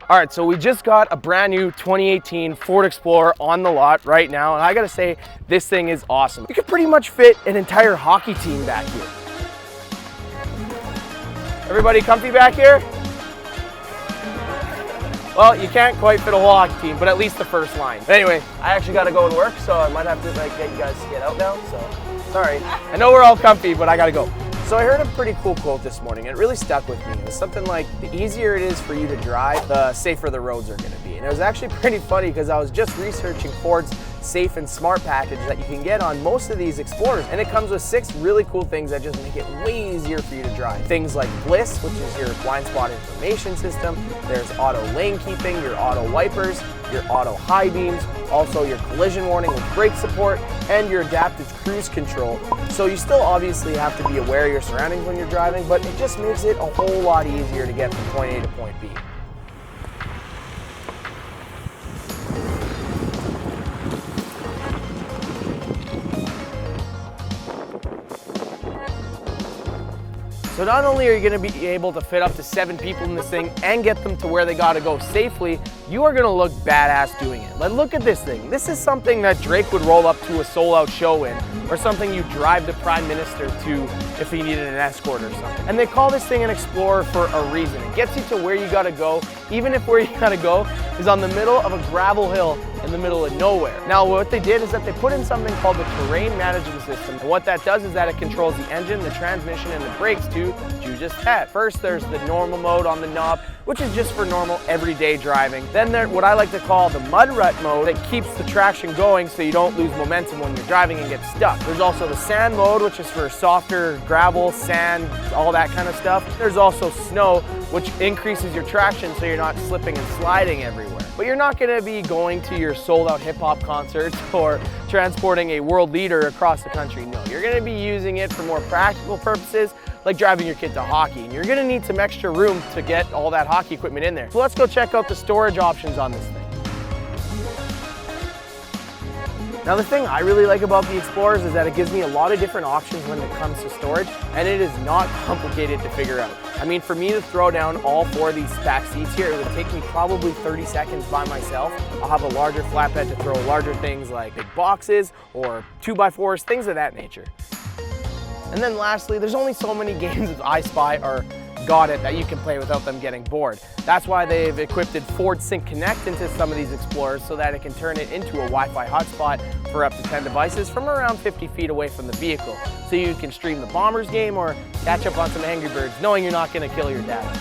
All right, so we just got a brand new 2018 Ford Explorer on the lot right now, and I gotta say, this thing is awesome. You could pretty much fit an entire hockey team back here. Everybody comfy back here? Well, you can't quite fit a whole hockey team, but at least the first line. Anyway, I actually gotta go and work, so I might have to get you guys to get out now, so sorry. I know we're all comfy, but I gotta go. So I heard a pretty cool quote this morning, and it really stuck with me. It was something like, the easier it is for you to drive, the safer the roads are gonna be. And it was actually pretty funny because I was just researching Ford's Safe and Smart package that you can get on most of these Explorers. And it comes with 6 really cool things that just make it way easier for you to drive. Things like Bliss, which is your blind spot information system. There's auto lane keeping, your auto wipers, your auto high beams, also your collision warning with brake support, and your adaptive cruise control. So you still obviously have to be aware of your surroundings when you're driving, but it just makes it a whole lot easier to get from point A to point B. So not only are you going to be able to fit up to 7 people in this thing and get them to where they got to go safely, you are going to look badass doing it. Like, look at this thing. This is something that Drake would roll up to a sold-out show in, or something you drive the Prime Minister to if he needed an escort or something. And they call this thing an Explorer for a reason. It gets you to where you got to go, even if where you got to go is on the middle of a gravel hill in the middle of nowhere. Now, what they did is that they put in something called the terrain management system. And what that does is that it controls the engine, the transmission, and the brakes too, you just had. First, there's the normal mode on the knob, which is just for normal everyday driving. Then there's what I like to call the mud rut mode that keeps the traction going so you don't lose momentum when you're driving and get stuck. There's also the sand mode, which is for softer gravel, sand, all that kind of stuff. There's also snow, which increases your traction so you're not slipping and sliding everywhere. But you're not going to be going to your sold-out hip-hop concerts or transporting a world leader across the country. No, you're going to be using it for more practical purposes, like driving your kid to hockey. And you're going to need some extra room to get all that hockey equipment in there. So let's go check out the storage options on this thing. Now, the thing I really like about the Explorers is that it gives me a lot of different options when it comes to storage, and it is not complicated to figure out. I mean, for me to throw down all 4 of these back seats here, it would take me probably 30 seconds by myself. I'll have a larger flatbed to throw larger things like big boxes or 2x4s, things of that nature. And then lastly, there's only so many games of I Spy or Got It that you can play without them getting bored. That's why they've equipped Ford Sync Connect into some of these Explorers so that it can turn it into a Wi-Fi hotspot for up to 10 devices from around 50 feet away from the vehicle. So you can stream the Bombers game or catch up on some Angry Birds knowing you're not going to kill your data.